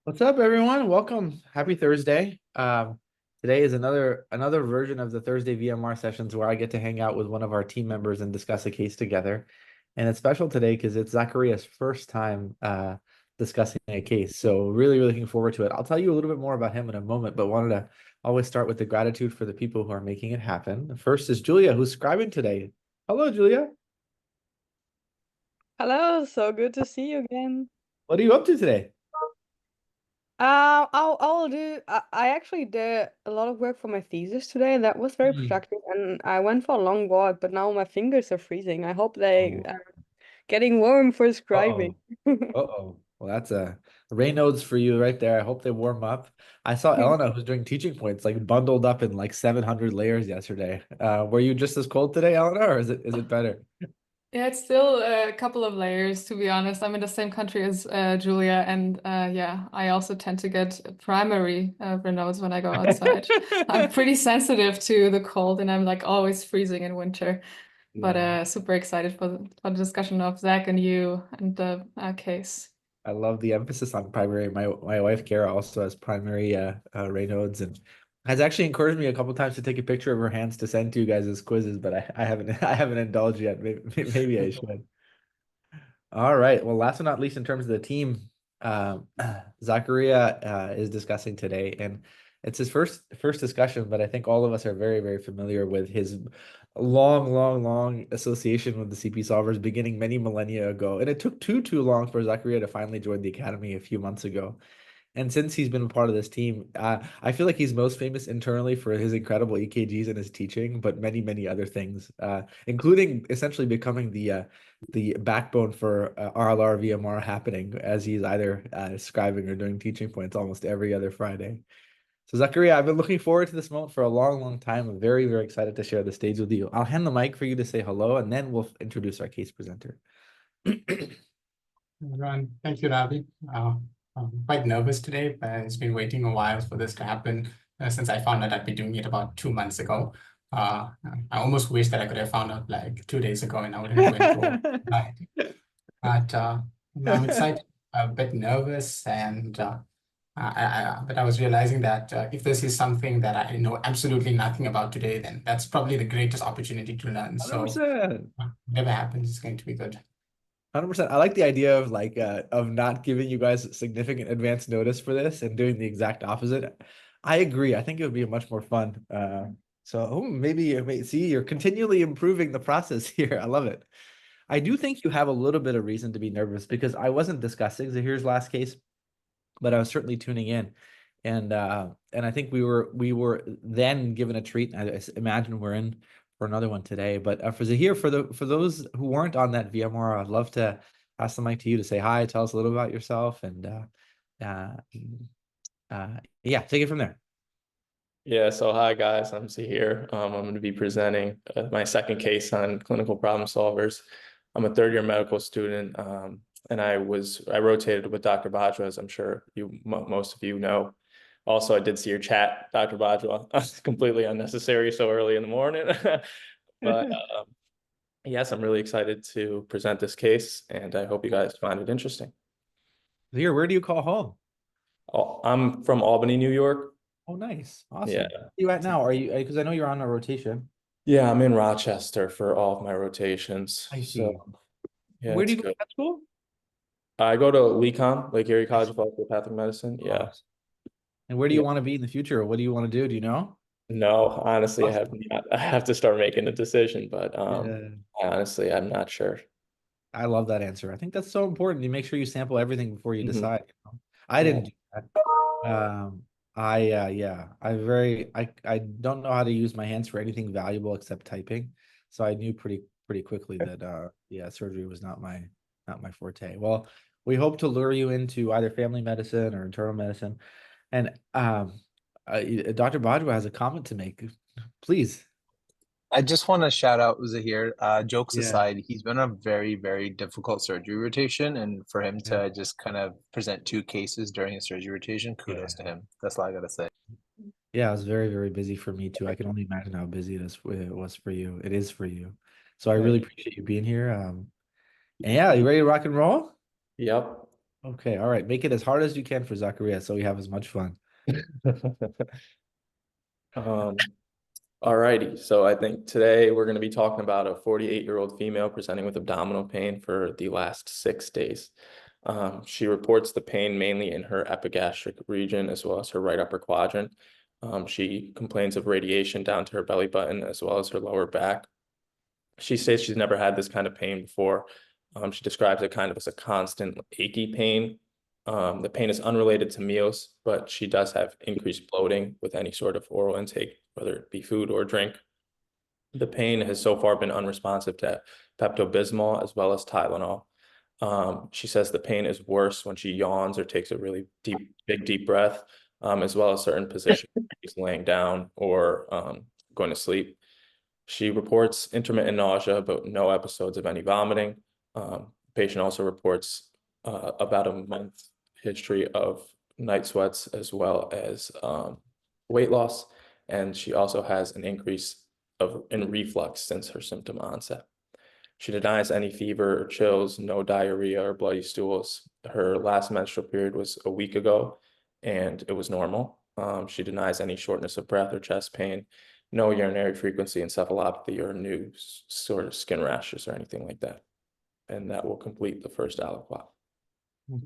What's up, everyone? Welcome. Happy Thursday. Today is another version of the Thursday VMR sessions where I get to hang out with one of our team members and discuss a case together. And it's special today because it's Zachariah's first time discussing a case. So really looking forward to it. I'll tell you a little bit more about him in a moment, but wanted to always start with the gratitude for the people who are making it happen. First is Julia, who's scribing today. Hello, Julia. Hello, so good to see you again. What are you up to today? I'll do. I actually did a lot of work for my thesis today, and that was very Hmm. productive. And I went for a long walk, but now my fingers are freezing. I hope they Oh, are getting warm for scribing. uh-oh. Uh-oh. Well, that's a Raynaud's for you right there. I hope they warm up. I saw Elena who's doing teaching points like bundled up in like 700 layers yesterday. Were you just as cold today, Elena, or is it better? Yeah, it's still a couple of layers, to be honest. I'm in the same country as Julia, and yeah, I also tend to get primary Raynaud's when I go outside. I'm pretty sensitive to the cold, and I'm like always freezing in winter. But Yeah. super excited for the discussion of Zach and you and the case. I love the emphasis on primary. My wife Kara also has primary Raynaud's and has actually encouraged me a couple times to take a picture of her hands to send to you guys as quizzes, but I haven't I haven't indulged yet. Maybe I should. All right. Well, last but not least, in terms of the team, um, Zachariah is discussing today, and it's his first discussion. But I think all of us are very familiar with his long association with the CP solvers, beginning many millennia ago. And it took too long for Zachariah to finally join the academy a few months ago. And since he's been a part of this team, I feel like he's most famous internally for his incredible EKGs and his teaching, but many other things, including essentially becoming the backbone for RLR VMR happening as he's either scribing or doing teaching points almost every other Friday. So Zachariah, I've been looking forward to this moment for a long time. I'm very excited to share the stage with you. I'll hand the mic for you to say hello, and then we'll introduce our case presenter. Everyone, thank you, Ravi. I'm quite nervous today, but it's been waiting a while for this to happen since I found out I'd be doing it about 2 months ago. I almost wish that I could have found out like 2 days ago and I would have went for it. But I'm excited, a bit nervous, and but I was realizing that if this is something that I know absolutely nothing about today, then that's probably the greatest opportunity to learn. So 100%. whatever happens is going to be good. 100%. I like the idea of of not giving you guys significant advance notice for this and doing the exact opposite. I agree. I think it would be much more fun. See, you're continually improving the process here. I love it. I do think you have a little bit of reason to be nervous because I wasn't discussing Zahir's last case, but I was certainly tuning in. And I think we were then given a treat. I imagine we're in for another one today. But for Zahir, for those who weren't on that VMR, I'd love to pass the mic to you to say hi, tell us a little about yourself, and uh, yeah, take it from there. Yeah, so hi guys, I'm Zahir. I'm going to be presenting my second case on clinical problem solvers. I'm a third year medical student, and I rotated with Dr. Bajwa, as I'm sure most of you know. Also, I did see your chat, Dr. Bajwa. Completely unnecessary so early in the morning, but yes, I'm really excited to present this case, and I hope you guys find it interesting. Zahir, where do you call home? I'm from Albany, New York. Oh, nice, awesome. Yeah. Where are you at now? Are you because I know you're on a rotation. Yeah, I'm in Rochester for all of my rotations. I So see. yeah, Where do it's you go to good. med school? I go to LeCom, Lake Erie I College see. of Osteopathic Medicine. Yeah. Awesome. And where do you Yeah. want to be in the future? What do you want to do? Do you know? No, honestly, I have Awesome. not, I have to start making a decision, but Yeah. honestly, I'm not sure. I love that answer. I think that's so important. You make sure you sample everything before you Mhm. decide. I Yeah. didn't do that. I don't know how to use my hands for anything valuable except typing. So I knew pretty quickly that yeah, surgery was not my forte. Well, we hope to lure you into either family medicine or internal medicine. And Dr. Bajwa has a comment to make. Please. I just want to shout out Zahir. Jokes Yeah. aside, he's been a very difficult surgery rotation, and for him Yeah. to just kind of present two cases during a surgery rotation, kudos to Yeah. him. That's all I gotta say. Yeah, it was very busy for me too. I can only imagine how busy it was for you. It is for you. So I really Thank you. appreciate you being here. And yeah, you ready to rock and roll? Yep. Okay, all right. Make it as hard as you can for Zachariah so we have as much fun. Alrighty, so I think today we're going to be talking about a 48-year-old female presenting with abdominal pain for the last 6 days. She reports the pain mainly in her epigastric region as well as her right upper quadrant. She complains of radiation down to her belly button as well as her lower back. She says she's never had this kind of pain before. She describes it kind of as a constant achy pain. The pain is unrelated to meals, but she does have increased bloating with any sort of oral intake, whether it be food or drink. The pain has so far been unresponsive to Pepto-Bismol as well as Tylenol. She says the pain is worse when she yawns or takes a really deep breath, as well as certain positions, she's laying down or going to sleep. She reports intermittent nausea, but no episodes of any vomiting. Patient also reports about a month history of night sweats as well as weight loss. And she also has an increase in reflux since her symptom onset. She denies any fever or chills, no diarrhea or bloody stools. Her last menstrual period was a week ago and it was normal. She denies any shortness of breath or chest pain, no urinary frequency encephalopathy or new sort of skin rashes or anything like that. And that will complete the first aliquot.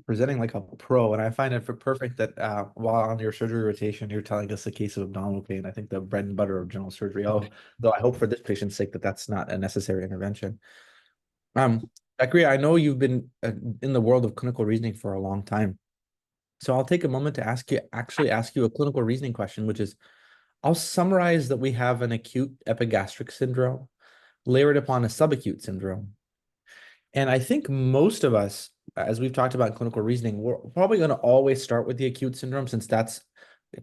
Presenting like a pro, and I find it perfect that while on your surgery rotation, you're telling us a case of abdominal pain. I think the bread and butter of general surgery. Oh, though I hope for this patient's sake that that's not a necessary intervention. Zachariah, I know you've been in the world of clinical reasoning for a long time. So I'll take a moment to ask you a clinical reasoning question, which is, I'll summarize that we have an acute epigastric syndrome layered upon a subacute syndrome. And I think most of us, as we've talked about in clinical reasoning, we're probably going to always start with the acute syndrome since that's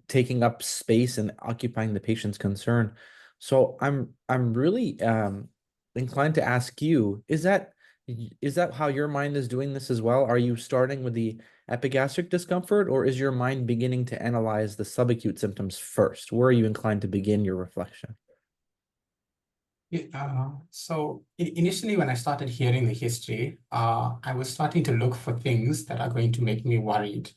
taking up space and occupying the patient's concern. So I'm really inclined to ask you, is that how your mind is doing this as well? Are you starting with the epigastric discomfort, or is your mind beginning to analyze the subacute symptoms first? Where are you inclined to begin your reflection? So initially, when I started hearing the history, I was starting to look for things that are going to make me worried.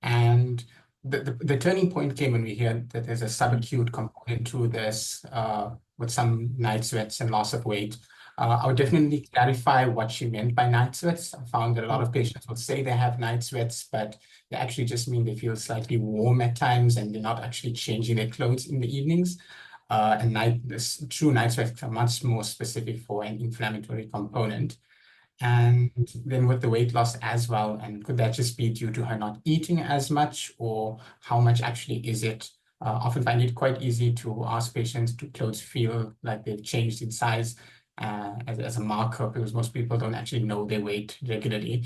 And the turning point came when we heard that there's a subacute component to this with some night sweats and loss of weight. I would definitely clarify what she meant by night sweats. I found that a lot of patients would say they have night sweats, but they actually just mean they feel slightly warm at times and they're not actually changing their clothes in the evenings. This true night sweats are much more specific for an inflammatory component. And then with the weight loss as well, and could that just be due to her not eating as much, or how much actually is it? Often find it quite easy to ask patients, do clothes feel like they've changed in size as a marker, because most people don't actually know their weight regularly.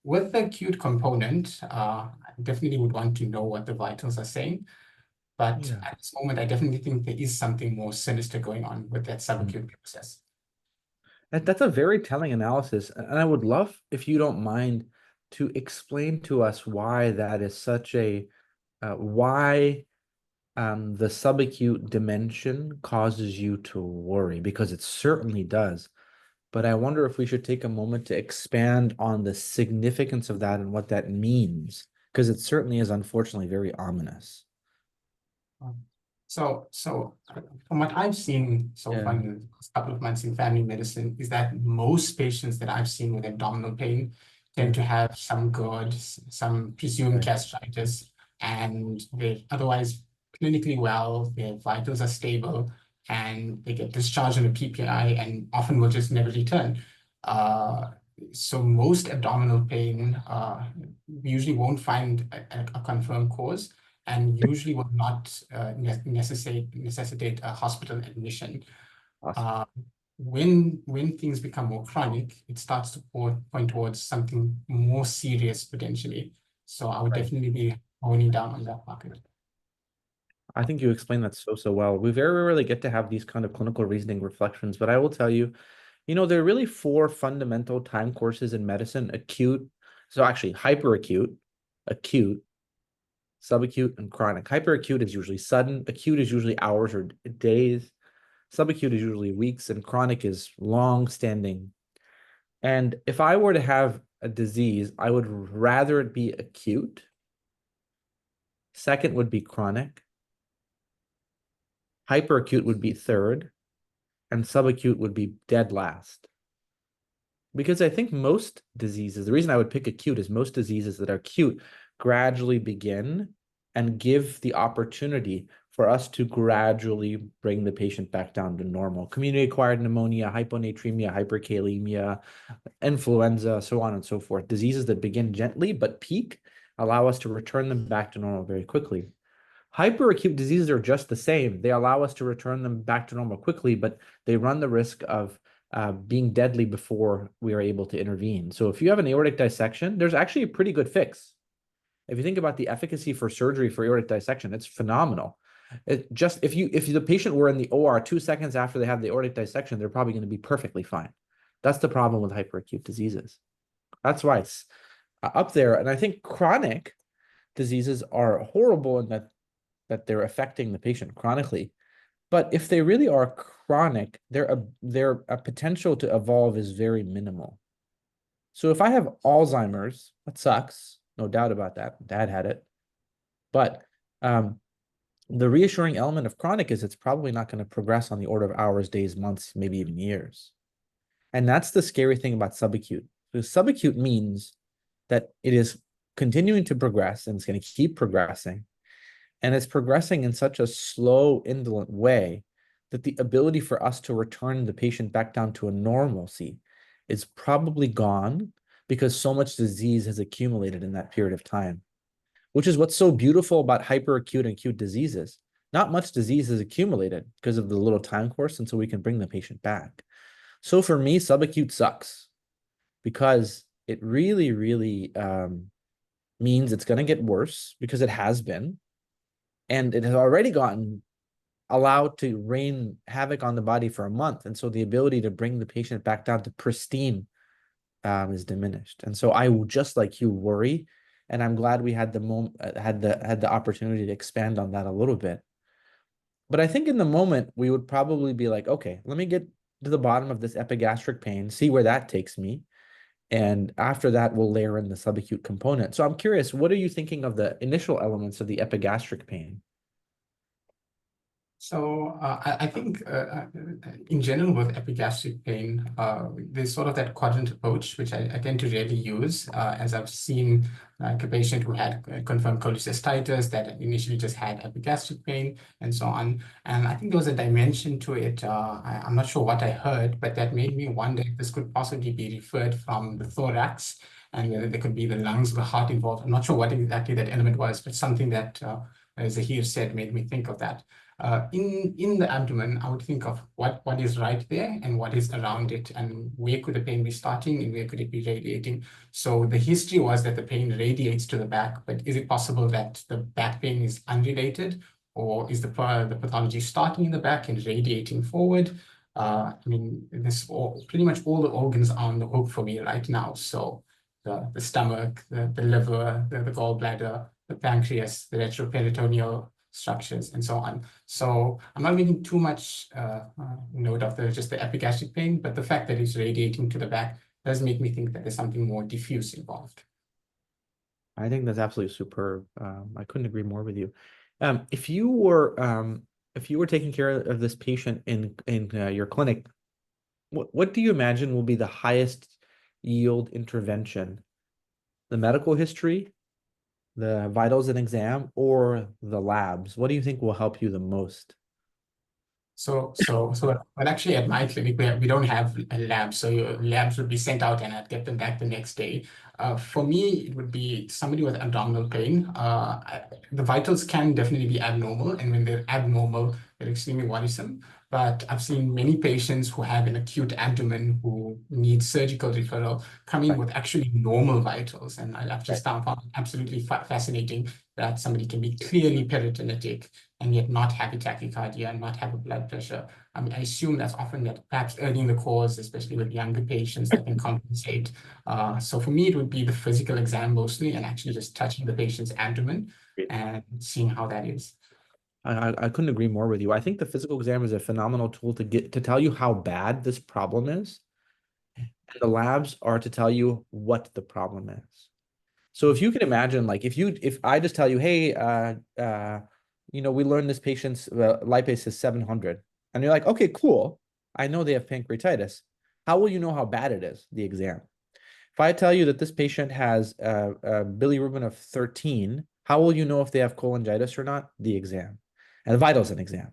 With the acute component, I definitely would want to know what the vitals are saying. But at this moment, I definitely think there is something more sinister going on with that subacute process. That's a very telling analysis. And I would love, if you don't mind, to explain to us why that is such a, why the subacute dimension causes you to worry, because it certainly does. But I wonder if we should take a moment to expand on the significance of that and what that means, because it certainly is unfortunately very ominous. So from what I've seen so far in the last couple of months in family medicine, is that most patients that I've seen with abdominal pain tend to have some GERD, some presumed gastritis, and they're otherwise clinically well, their vitals are stable, and they get discharged on a PPI and often will just never return. So most abdominal pain, we usually won't find a confirmed cause, and usually will not necessitate a hospital admission. Awesome. When things become more chronic, it starts to point towards something more serious potentially. So I would definitely be honing down on that market. I think you explained that so well. We very rarely get to have these kind of clinical reasoning reflections, but I will tell you, there are really 4 fundamental time courses in medicine: acute, so actually hyperacute, acute, subacute, and chronic. Hyperacute is usually sudden, acute is usually hours or days, subacute is usually weeks, and chronic is long-standing. And if I were to have a disease, I would rather it be acute. Second would be chronic. Hyperacute would be third, and subacute would be dead last. Because I think most diseases, the reason I would pick acute is most diseases that are acute gradually begin and give the opportunity for us to gradually bring the patient back down to normal. Community-acquired pneumonia, hyponatremia, hyperkalemia, influenza, so on and so forth. Diseases that begin gently but peak allow us to return them back to normal very quickly. Hyperacute diseases are just the same. They allow us to return them back to normal quickly, but they run the risk of being deadly before we are able to intervene. So if you have an aortic dissection, there's actually a pretty good fix. If you think about the efficacy for surgery for aortic dissection, it's phenomenal. It just if the patient were in the OR 2 seconds after they have the aortic dissection, they're probably going to be perfectly fine. That's the problem with hyperacute diseases. That's why it's up there. And I think chronic diseases are horrible in that they're affecting the patient chronically. But if they really are chronic, their potential to evolve is very minimal. So if I have Alzheimer's, that sucks, no doubt about that. Dad had it. But the reassuring element of chronic is it's probably not going to progress on the order of hours, days, months, maybe even years. And that's the scary thing about subacute. So subacute means that it is continuing to progress and it's going to keep progressing. And it's progressing in such a slow, indolent way that the ability for us to return the patient back down to a normalcy is probably gone because so much disease has accumulated in that period of time, which is what's so beautiful about hyperacute and acute diseases. Not much disease is accumulated because of the little time course until we can bring the patient back. So for me, subacute sucks because it really, really means it's going to get worse because it has been. And it has already gotten allowed to rain havoc on the body for a month. And so the ability to bring the patient back down to pristine is diminished. And so I just like you worry. And I'm glad we had the opportunity to expand on that a little bit. But I think in the moment, we would probably be like, okay, let me get to the bottom of this epigastric pain, see where that takes me. And after that, we'll layer in the subacute component. So I'm curious, what are you thinking of the initial elements of the epigastric pain? So I think in general with epigastric pain, there's sort of that quadrant approach, which I tend to rarely use, as I've seen like a patient who had confirmed cholecystitis that initially just had epigastric pain and so on. And I think there was a dimension to it. I'm not sure what I heard, but that made me wonder if this could possibly be referred from the thorax and whether there could be the lungs or the heart involved. I'm not sure what exactly that element was, but something that Zahir said made me think of that. In the abdomen, I would think of what is right there and what is around it, and where could the pain be starting and where could it be radiating. So the history was that the pain radiates to the back, but is it possible that the back pain is unrelated, or is the pathology starting in the back and radiating forward? I mean, pretty much all the organs are on the hook for me right now. So the stomach, the liver, the gallbladder, the pancreas, the retroperitoneal structures, and so on. So I'm not making too much note of just the epigastric pain, but the fact that it's radiating to the back does make me think that there's something more diffuse involved. I think that's absolutely superb. I couldn't agree more with you. If you were taking care of this patient in your clinic, what do you imagine will be the highest yield intervention? The medical history, the vitals and exam, or the labs? What do you think will help you the most? So actually at my clinic, we don't have a lab. So your labs would be sent out and I'd get them back the next day. For me, it would be somebody with abdominal pain. The vitals can definitely be abnormal. And when they're abnormal, they're extremely worrisome. But I've seen many patients who have an acute abdomen who need surgical referral come in with actually normal vitals. And I've just found absolutely fascinating that somebody can be clearly peritonitic and yet not have a tachycardia and not have a blood pressure. I mean, I assume that's often that perhaps early in the course, especially with younger patients, that can compensate. So for me, it would be the physical exam mostly and actually just touching the patient's abdomen and seeing how that is. I couldn't agree more with you. I think the physical exam is a phenomenal tool to tell you how bad this problem is. and the labs are to tell you what the problem is. So if you can imagine, like if I just tell you, hey, we learned this patient's lipase is 700, and you're like, okay, cool, I know they have pancreatitis. How will you know how bad it is? The exam. If I tell you that this patient has a bilirubin of 13, how will you know if they have cholangitis or not? The exam. And the vitals an exam.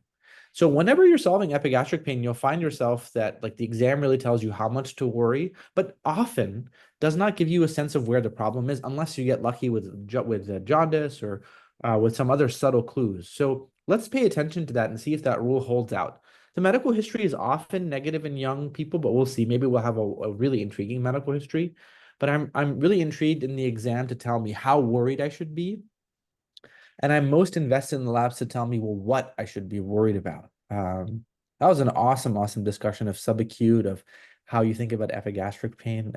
So whenever you're solving epigastric pain, you'll find yourself that like the exam really tells you how much to worry, but often does not give you a sense of where the problem is unless you get lucky with jaundice or with some other subtle clues. So let's pay attention to that and see if that rule holds out. The medical history is often negative in young people, but we'll see. Maybe we'll have a really intriguing medical history. But I'm really intrigued in the exam to tell me how worried I should be. And I'm most invested in the labs to tell me, well, what I should be worried about. That was an awesome discussion of subacute, of how you think about epigastric pain.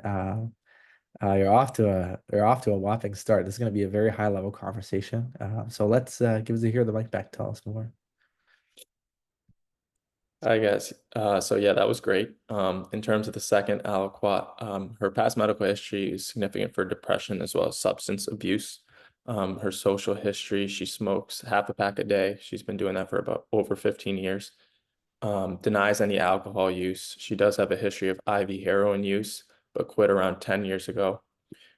You're off to a whopping start. This is going to be a very high level conversation. So let's give Zahir the mic back. Tell us more. I guess. So yeah, that was great. In terms of the second aliquot, her past medical history is significant for depression as well as substance abuse. Her social history, she smokes half a pack a day. She's been doing that for about over 15 years. Denies any alcohol use. She does have a history of IV heroin use, but quit around 10 years ago.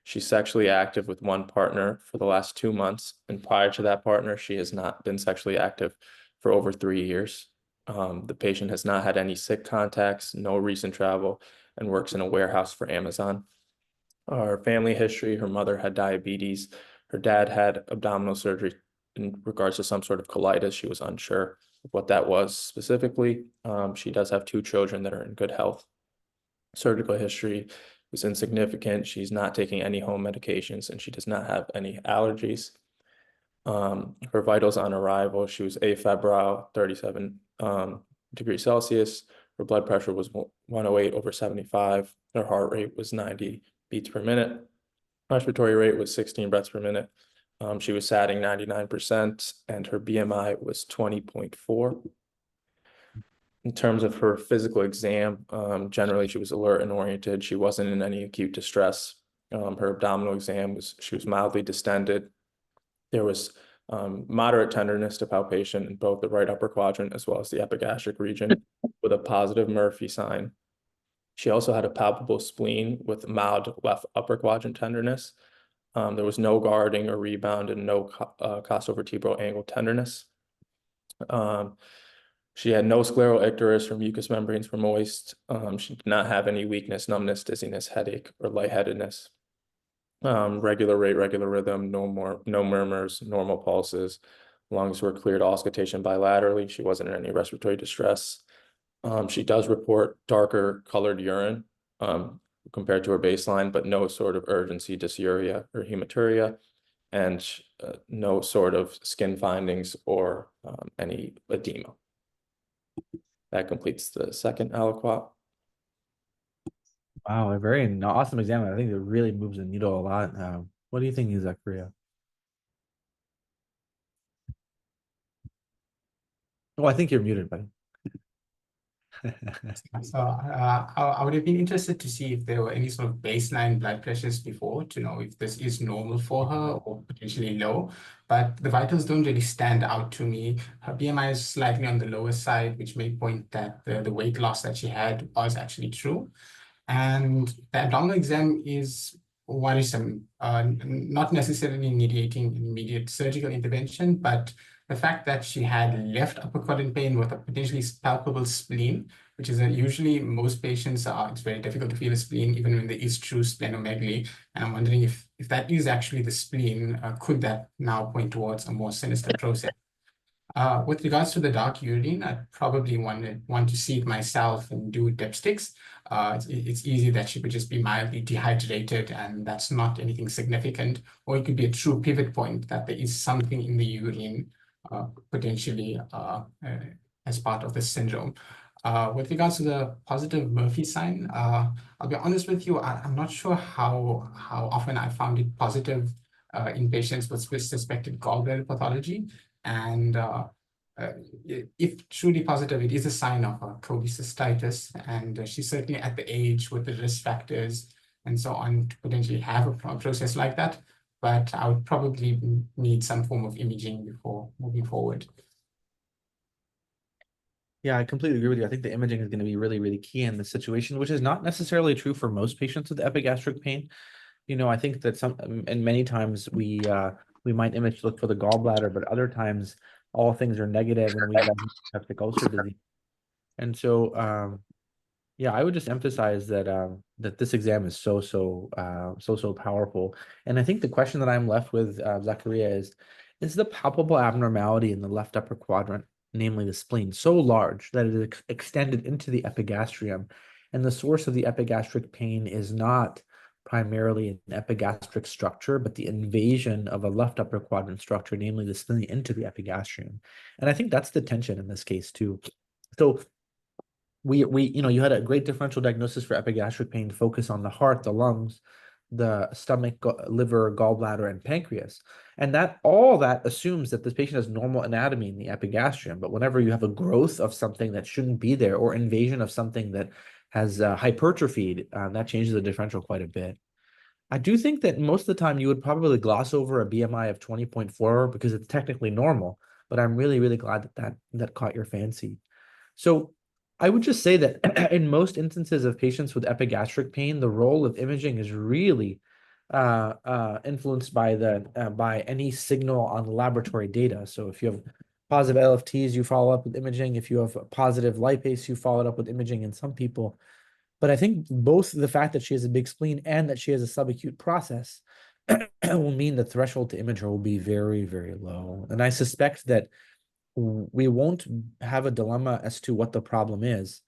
She's sexually active with one partner for the last 2 months, and prior to that partner, she has not been sexually active for over 3 years. The patient has not had any sick contacts, no recent travel, and works in a warehouse for Amazon. Her family history, her mother had diabetes. Her dad had abdominal surgery in regards to some sort of colitis. She was unsure of what that was specifically. She does have 2 children that are in good health. Surgical history was insignificant. She's not taking any home medications, and she does not have any allergies. Her vitals on arrival, she was afebrile, 37 degrees Celsius. Her blood pressure was 108/75. Her heart rate was 90 beats per minute. Respiratory rate was 16 breaths per minute. She was satting 99%, and her BMI was 20.4. In terms of her physical exam, generally she was alert and oriented. She wasn't in any acute distress. Her abdominal exam she was mildly distended. There was moderate tenderness to palpation in both the right upper quadrant as well as the epigastric region with a positive Murphy sign. She also had a palpable spleen with mild left upper quadrant tenderness. There was no guarding or rebound and no costovertebral angle tenderness. She had no scleral icterus. Her mucous membranes were moist. She did not have any weakness, numbness, dizziness, headache, or lightheadedness. Regular rate, regular rhythm, no murmurs, normal pulses. Lungs were cleared auscultation bilaterally. She wasn't in any respiratory distress. She does report darker colored urine compared to her baseline, but no sort of urgency, dysuria, or hematuria, and no sort of skin findings or any edema. That completes the second aliquot. Wow, a very awesome exam. I think it really moves the needle a lot. What do you think, Zachariah? Oh, I think you're muted, buddy. So I would have been interested to see if there were any sort of baseline blood pressures before to know if this is normal for her or potentially low. But the vitals don't really stand out to me. Her BMI is slightly on the lower side, which may point that the weight loss that she had was actually true. And the abdominal exam is worrisome, not necessarily mediating immediate surgical intervention, but the fact that she had left upper quadrant pain with a potentially palpable spleen, which is usually most patients it's very difficult to feel a spleen even when there is true splenomegaly. And I'm wondering if that is actually the spleen, could that now point towards a more sinister process? With regards to the dark urine, I probably want to see it myself and do dipsticks. It's easy that she could just be mildly dehydrated and that's not anything significant, or it could be a true pivot point that there is something in the urine potentially as part of the syndrome. With regards to the positive Murphy sign, I'll be honest with you, I'm not sure how often I found it positive in patients with suspected gallbladder pathology. And if truly positive, it is a sign of cholecystitis, and she's certainly at the age with the risk factors and so on to potentially have a process like that. But I would probably need some form of imaging before moving forward. Yeah, I completely agree with you. I think the imaging is going to be really, really key in this situation, which is not necessarily true for most patients with epigastric pain. You know, I think that and many times we might image look for the gallbladder, but other times all things are negative and we diagnose peptic ulcer disease. And so, yeah, I would just emphasize that that this exam is so powerful. And I think the question that I'm left with, Zachariah, is the palpable abnormality in the left upper quadrant, namely the spleen, so large that it is extended into the epigastrium, and the source of the epigastric pain is not primarily an epigastric structure, but the invasion of a left upper quadrant structure, namely the spleen, into the epigastrium. And I think that's the tension in this case too. So you had a great differential diagnosis for epigastric pain, focus on the heart, the lungs, the stomach, liver, gallbladder, and pancreas. And all that assumes that this patient has normal anatomy in the epigastrium. But whenever you have a growth of something that shouldn't be there, or invasion of something that has hypertrophied, that changes the differential quite a bit. I do think that most of the time you would probably gloss over a BMI of 20.4 because it's technically normal, but I'm really, really glad that caught your fancy. So I would just say that in most instances of patients with epigastric pain, the role of imaging is really influenced by any signal on laboratory data. So if you have positive LFTs, you follow up with imaging. If you have a positive lipase, you follow it up with imaging in some people. But I think both the fact that she has a big spleen and that she has a subacute process will mean the threshold to image her will be very, very low. And I suspect that we won't have a dilemma as to what the problem is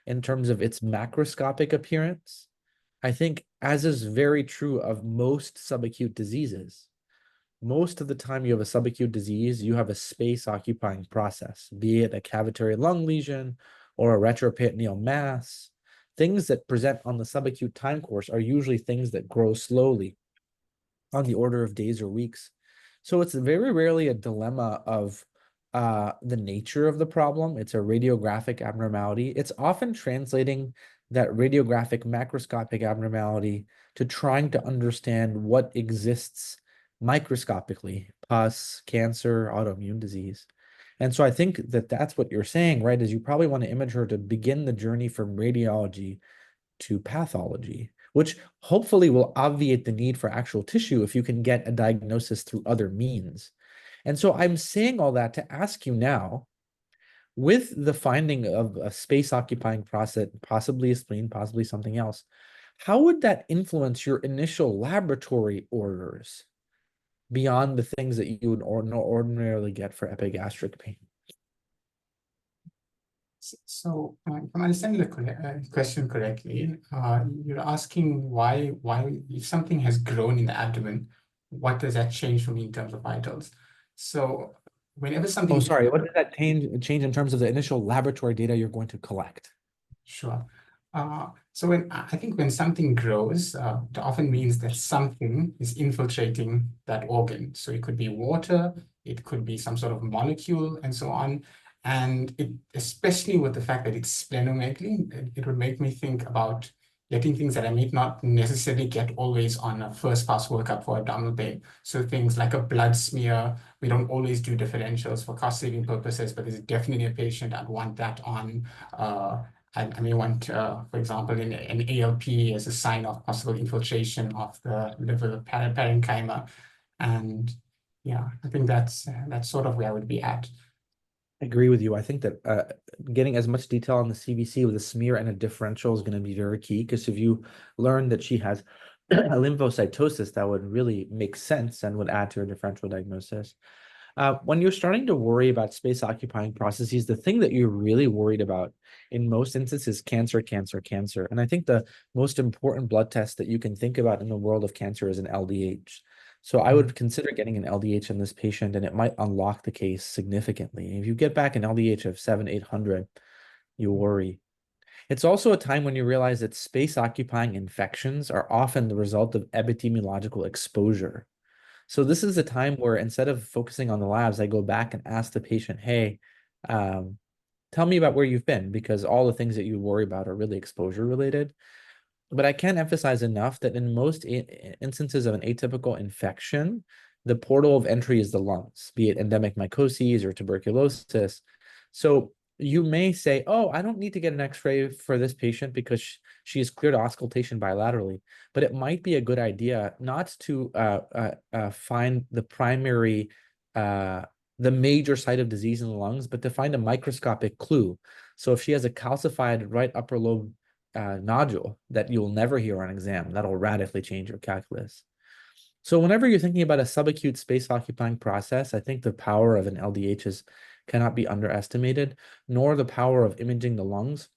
in terms of its macroscopic appearance. I think, as is very true of most subacute diseases, most of the time you have a subacute disease, you have a space occupying process, be it a cavitary lung lesion or a retroperitoneal mass. Things that present on the subacute time course are usually things that grow slowly on the order of days or weeks. So it's very rarely a dilemma of the nature of the problem. It's a radiographic abnormality. It's often translating that radiographic macroscopic abnormality to trying to understand what exists microscopically: pus, cancer, autoimmune disease. And so I think that that's what you're saying, right? Is you probably want to image her to begin the journey from radiology to pathology, which hopefully will obviate the need for actual tissue if you can get a diagnosis through other means. And so I'm saying all that to ask you now, with the finding of a space occupying process, possibly a spleen, possibly something else, how would that influence your initial laboratory orders beyond the things that you would ordinarily get for epigastric pain? So, if I'm understanding the question correctly, you're asking why if something has grown in the abdomen, what does that change for me in terms of vitals? So, whenever something... Oh, sorry. What does that change in terms of the initial laboratory data you're going to collect? Sure. So I think when something grows, it often means that something is infiltrating that organ. So it could be water, it could be some sort of molecule, and so on. And especially with the fact that it's splenomegaly, it would make me think about getting things that I may not necessarily get always on a first pass workup for abdominal pain. So things like a blood smear. We don't always do differentials for cost saving purposes, but there's definitely a patient I'd want that on. I may want, for example, an ALP as a sign of possible infiltration of the liver parenchyma. And yeah, I think that's sort of where I would be at. I agree with you. I think that getting as much detail on the CBC with a smear and a differential is going to be very key, because if you learn that she has a lymphocytosis, that would really make sense and would add to her differential diagnosis. When you're starting to worry about space occupying processes, the thing that you're really worried about in most instances is cancer, cancer, cancer. And I think the most important blood test that you can think about in the world of cancer is an LDH. So I would consider getting an LDH in this patient, and it might unlock the case significantly. If you get back an LDH of 700-800, you worry. It's also a time when you realize that space occupying infections are often the result of epidemiological exposure. So this is a time where, instead of focusing on the labs, I go back and ask the patient, hey, Tell me about where you've been, because all the things that you worry about are really exposure related. But I can't emphasize enough that in most instances of an atypical infection, the portal of entry is the lungs, be it endemic mycoses or tuberculosis. So you may say, oh, I don't need to get an x-ray for this patient because she is cleared auscultation bilaterally. But it might be a good idea not to find the primary, the major site of disease in the lungs, but to find a microscopic clue. So if she has a calcified right upper lobe nodule that you'll never hear on exam, that'll radically change your calculus. So whenever you're thinking about a subacute space occupying process, I think the power of an LDH cannot be underestimated, nor the power of imaging the lungs.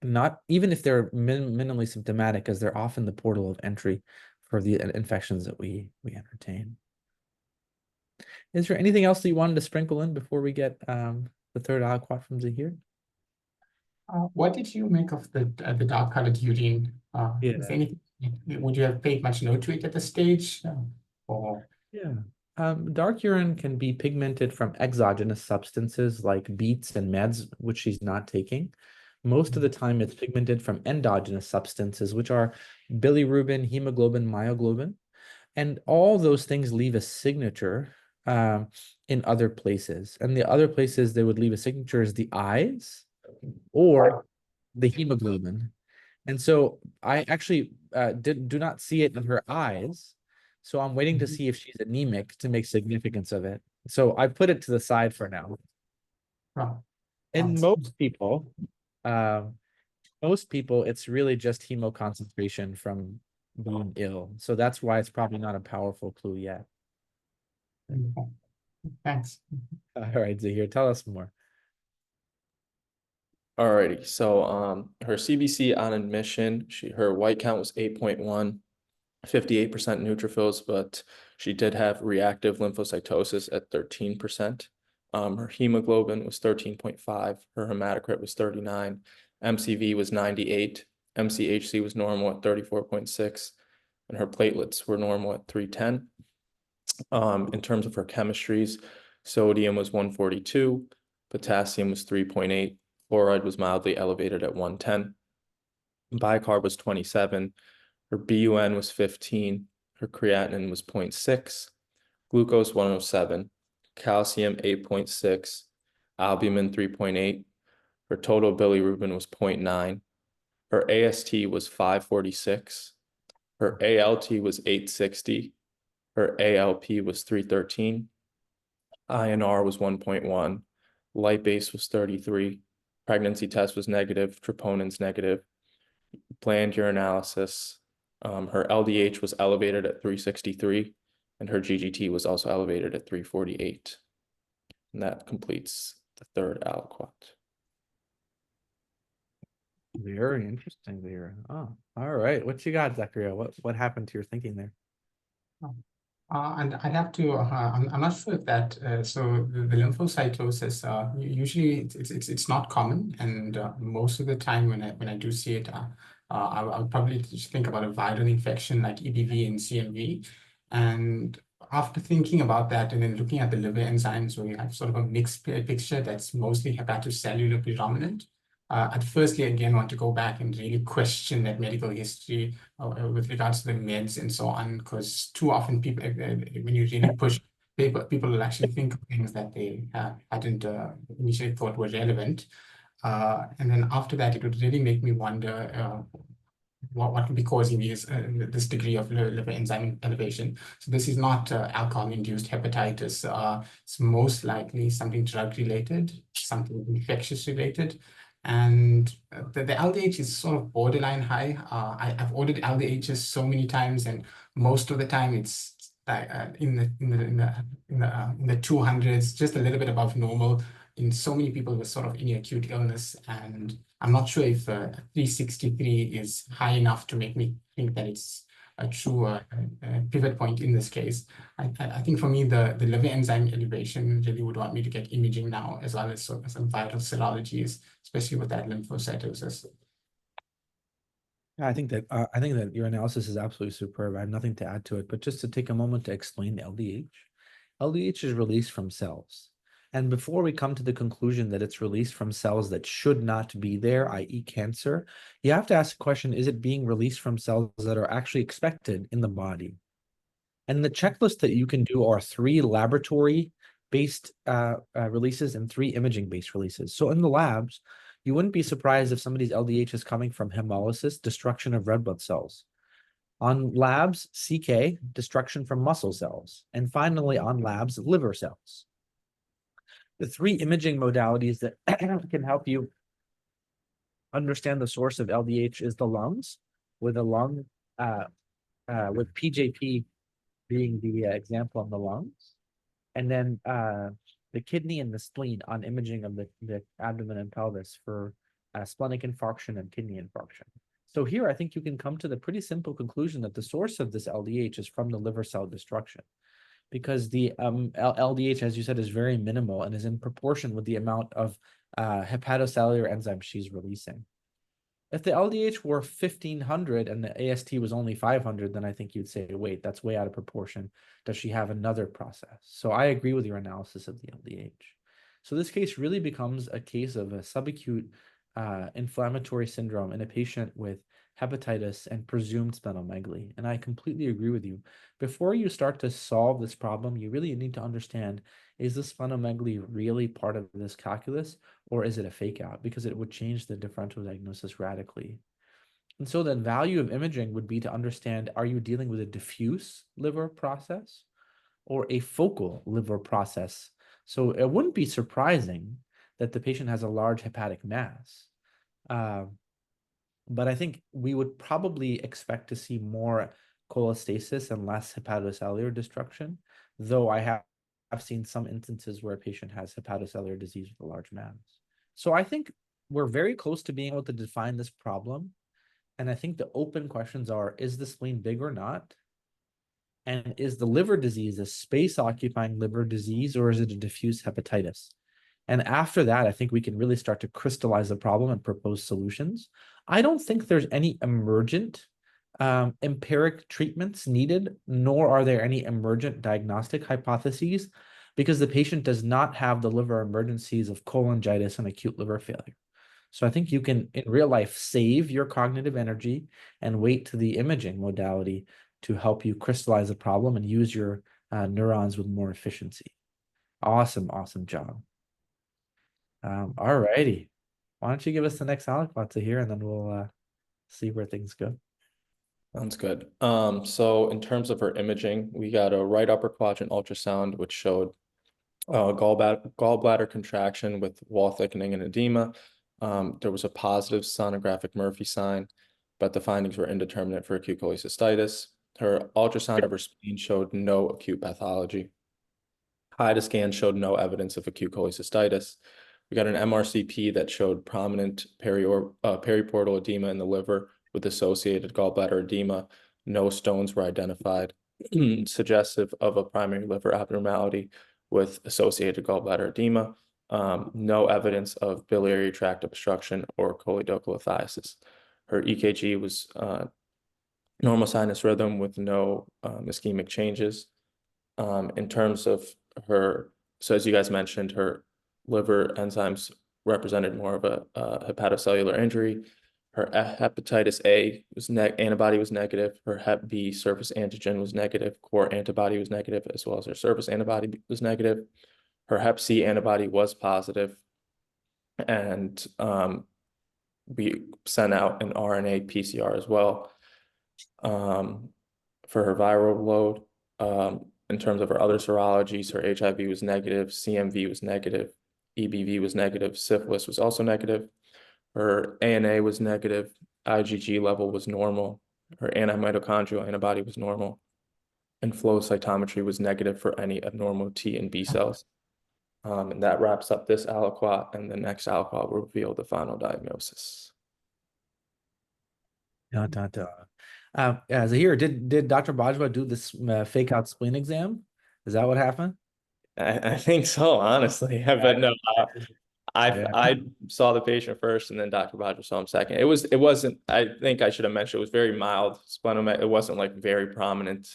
Not even if they're minimally symptomatic, as they're often the portal of entry for the infections that we entertain. Is there anything else that you wanted to sprinkle in before we get the third aliquot from Zahir? What did you make of the dark colored urine? Is there anything, would you have paid much note to it at this stage? Or Yeah. Dark urine can be pigmented from exogenous substances like beets and meds, which she's not taking. Most of the time, it's pigmented from endogenous substances, which are bilirubin, hemoglobin, myoglobin. And all those things leave a signature in other places. And the other places they would leave a signature is the eyes or the hemoglobin. And so I actually do not see it in her eyes. So I'm waiting to see if she's anemic to make significance of it. So I put it to the side for now. In most people, it's really just hemo concentration from being ill. So that's why it's probably not a powerful clue yet. Thanks. All right, Zahir, tell us more. Alrighty, so her CBC on admission, her white count was 8.1, 58% neutrophils, but she did have reactive lymphocytosis at 13%. Her hemoglobin was 13.5, her hematocrit was 39, MCV was 98, MCHC was normal at 34.6, and her platelets were normal at 310. In terms of her chemistries, sodium was 142, potassium was 3.8, fluoride was mildly elevated at 110. Bicarb was 27. Her BUN was 15. Her creatinine was 0.6. Glucose 107. Calcium 8.6. Albumin 3.8. Her total bilirubin was 0.9. Her AST was 546. Her ALT was 860. Her ALP was 313. INR was 1.1. Lipase was 33. Pregnancy test was negative, troponin's negative. Planned urinalysis, her LDH was elevated at 363, and her GGT was also elevated at 348. And that completes the third aliquot. Very interesting there. Oh, all right. What you got, Zachariah? What happened to your thinking there? And I'd have to, I'm not sure if that, so the lymphocytosis, usually it's not common. And most of the time when I do see it, I'll probably just think about a viral infection like EBV and CMV. And after thinking about that and then looking at the liver enzymes, where you have sort of a mixed picture that's mostly hepatocellular predominant, I'd firstly again want to go back and really question that medical history with regards to the meds and so on, because too often people, when you really push, people will actually think of things that they hadn't initially thought were relevant. And then after that, it would really make me wonder what could be causing this degree of liver enzyme elevation. So this is not alcohol-induced hepatitis. It's most likely something drug-related, something infectious-related. And the LDH is sort of borderline high. I've ordered LDHs so many times, and most of the time it's in the 200s, just a little bit above normal in so many people with sort of any acute illness. And I'm not sure if 363 is high enough to make me think that it's a true pivot point in this case. I think for me, the liver enzyme elevation really would want me to get imaging now, as well as some vital serologies, especially with that lymphocytosis. Yeah, I think that your analysis is absolutely superb. I have nothing to add to it, but just to take a moment to explain LDH. LDH is released from cells. And before we come to the conclusion that it's released from cells that should not be there, i.e. cancer, you have to ask the question, is it being released from cells that are actually expected in the body? And the checklist that you can do are 3 laboratory-based releases and 3 imaging-based releases. So in the labs, you wouldn't be surprised if somebody's LDH is coming from hemolysis, destruction of red blood cells. On labs, CK, destruction from muscle cells. And finally, on labs, liver cells. The 3 imaging modalities that can help you understand the source of LDH is the lungs, with with PJP being the example on the lungs, and then the kidney and the spleen on imaging of the abdomen and pelvis for splenic infarction and kidney infarction. So here, I think you can come to the pretty simple conclusion that the source of this LDH is from the liver cell destruction, because the LDH, as you said, is very minimal and is in proportion with the amount of hepatocellular enzymes she's releasing. If the LDH were 1500 and the AST was only 500, then I think you'd say, wait, that's way out of proportion. Does she have another process? So I agree with your analysis of the LDH. So this case really becomes a case of a subacute inflammatory syndrome in a patient with hepatitis and presumed splenomegaly. And I completely agree with you. Before you start to solve this problem, you really need to understand, is the splenomegaly really part of this calculus, or is it a fake out? Because it would change the differential diagnosis radically. And so the value of imaging would be to understand, are you dealing with a diffuse liver process or a focal liver process? So it wouldn't be surprising that the patient has a large hepatic mass. But I think we would probably expect to see more cholestasis and less hepatocellular destruction, though I've seen some instances where a patient has hepatocellular disease with a large mass. So I think we're very close to being able to define this problem. And I think the open questions are, is the spleen big or not? And is the liver disease a space-occupying liver disease, or is it a diffuse hepatitis? And after that, I think we can really start to crystallize the problem and propose solutions. I don't think there's any emergent empiric treatments needed, nor are there any emergent diagnostic hypotheses, because the patient does not have the liver emergencies of cholangitis and acute liver failure. So I think you can, in real life, save your cognitive energy and wait to the imaging modality to help you crystallize the problem and use your neurons with more efficiency. Awesome, awesome job. All righty. Why don't you give us the next aliquot to hear, and then we'll see where things go. Sounds good. So in terms of her imaging, we got a right upper quadrant ultrasound, which showed gallbladder contraction with wall thickening and edema. There was a positive sonographic Murphy sign, but the findings were indeterminate for acute cholecystitis. Her ultrasound of her spleen showed no acute pathology. HIDA scan showed no evidence of acute cholecystitis. We got an MRCP that showed prominent periportal edema in the liver with associated gallbladder edema. No stones were identified, suggestive of a primary liver abnormality with associated gallbladder edema. No evidence of biliary tract obstruction or choledocholithiasis. Her EKG was normal sinus rhythm with no ischemic changes. In terms of her, so as you guys mentioned, her liver enzymes represented more of a hepatocellular injury. Her hepatitis A antibody was negative. Her hep B surface antigen was negative. Core antibody was negative, as well as her surface antibody was negative. Her hep C antibody was positive. And we sent out an RNA PCR as well for her viral load. In terms of her other serologies, her HIV was negative, CMV was negative, EBV was negative, syphilis was also negative. Her ANA was negative, IgG level was normal, her anti-mitochondrial antibody was normal, and flow cytometry was negative for any abnormal T and B cells. And that wraps up this aliquot, and the next aliquot will reveal the final diagnosis. Zahir, did Dr. Bajwa do this fake out spleen exam? Is that what happened? I think so, honestly. But no, I saw the patient first, and then Dr. Bajwa saw him second. It wasn't. I think I should have mentioned it was very mild splenomegaly. It wasn't like very prominent.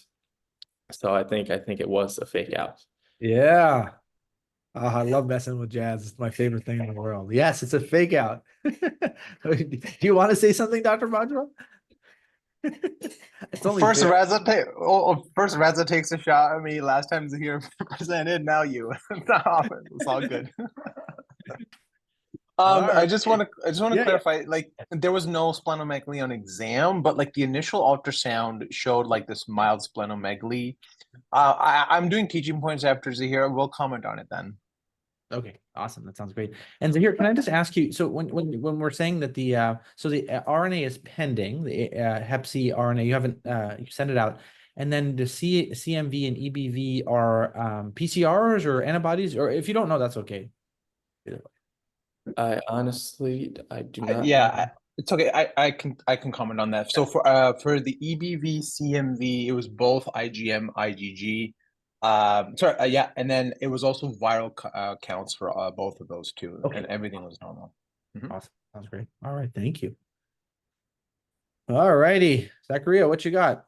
So I think it was a fake out. Yeah. I love messing with jazz. It's my favorite thing in the world. Yes, it's a fake out. Do you want to say something, Dr. Bajwa? It's only First, fair. first Reza takes a shot at me. Last time Zahir presented, now you. It's all good. All I right. just want to Yeah, clarify, like there was no splenomegaly on exam, but like the initial ultrasound showed like this mild splenomegaly. I'm doing teaching points after Zahir. We'll comment on it then. Okay, awesome. That sounds great. And Zahir, can I just ask you, so when we're saying that the RNA is pending, the Hep C RNA, you haven't you sent it out, and then the CMV and EBV are PCRs or antibodies, or if you don't know, that's okay. I honestly, I do not. It's okay. I can comment on that. So for the EBV CMV, it was both IgM IgG. Yeah, and then it was also viral counts for both of those two, Okay. and everything was normal. Awesome. Sounds great. All right, thank you. All righty, Zachariah, what you got?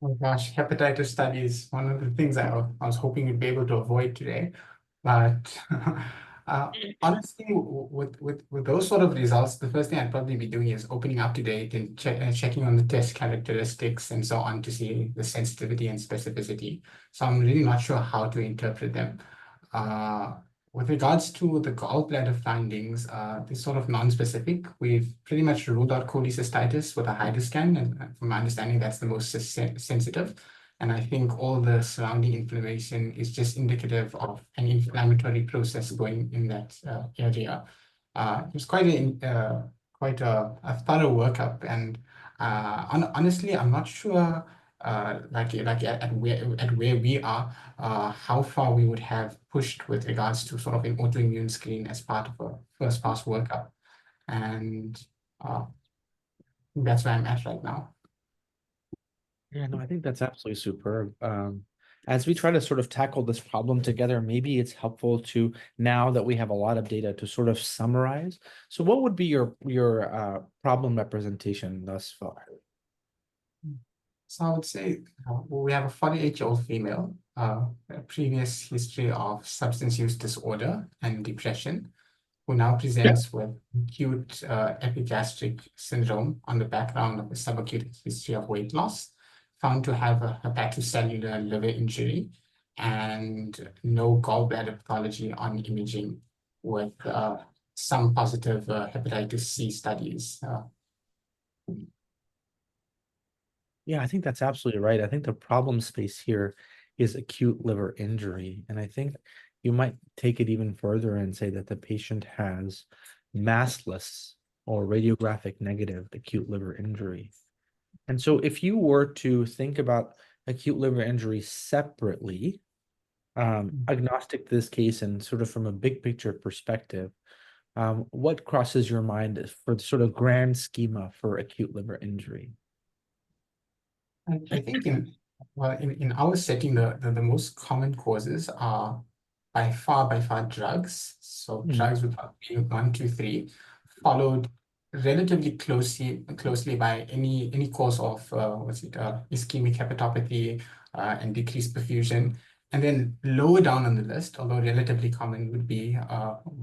Oh gosh, hepatitis studies, one of the things I was hoping we'd be able to avoid today. But honestly, with those sort of results, the first thing I'd probably be doing is opening up to date and checking on the test characteristics and so on to see the sensitivity and specificity. So I'm really not sure how to interpret them. With regards to the gallbladder findings, they're sort of non-specific. We've pretty much ruled out cholecystitis with a HydroScan, and from my understanding, that's the most sensitive. And I think all the surrounding inflammation is just indicative of an inflammatory process going in that area. It was quite a thorough workup, and honestly, I'm not sure. Like at where we are, how far we would have pushed with regards to sort of an autoimmune screen as part of a first pass workup, and that's where I'm at right now. Yeah, no, I think that's absolutely superb. As we try to sort of tackle this problem together, maybe it's helpful to, now that we have a lot of data, to sort of summarize. So what would be your problem representation thus far? So I would say we have a 48-year-old female, a previous history of substance use disorder and depression, who now presents with acute epigastric syndrome on the background of a subacute history of weight loss, found to have a hepatocellular liver injury, and no gallbladder pathology on imaging, with some positive hepatitis C studies. Yeah, I think that's absolutely right. I think the problem space here is acute liver injury. And I think you might take it even further and say that the patient has massless or radiographic negative acute liver injury. And so if you were to think about acute liver injury separately, agnostic to this case and sort of from a big picture perspective, what crosses your mind for the sort of grand schema for acute liver injury? I think in our setting, the most common causes are by far drugs. So drugs would be 1, 2, 3, followed relatively closely by any cause of ischemic hepatopathy and decreased perfusion. And then lower down on the list, although relatively common, would be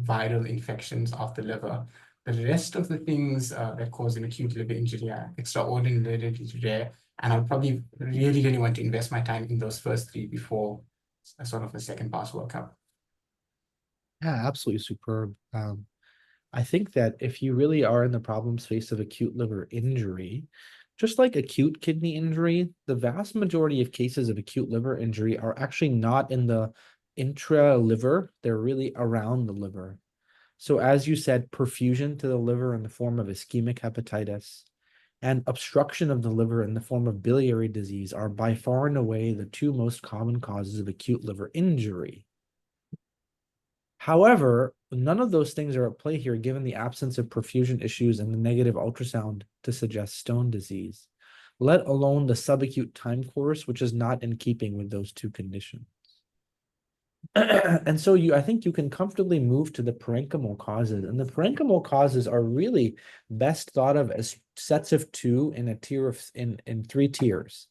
viral infections of the liver. The rest of the things that cause an acute liver injury are extraordinarily rare, and I'll probably really want to invest my time in those first 3 before a sort of a second pass workup. Yeah, absolutely superb. I think that if you really are in the problem space of acute liver injury, just like acute kidney injury, the vast majority of cases of acute liver injury are actually not in the intra-liver, they're really around the liver. So as you said, perfusion to the liver in the form of ischemic hepatitis and obstruction of the liver in the form of biliary disease are by far and away the 2 most common causes of acute liver injury. However, none of those things are at play here, given the absence of perfusion issues and the negative ultrasound to suggest stone disease, let alone the subacute time course, which is not in keeping with those 2 conditions. And so I think you can comfortably move to the parenchymal causes, and the parenchymal causes are really best thought of as sets of 2 in a tier of in 3 tiers.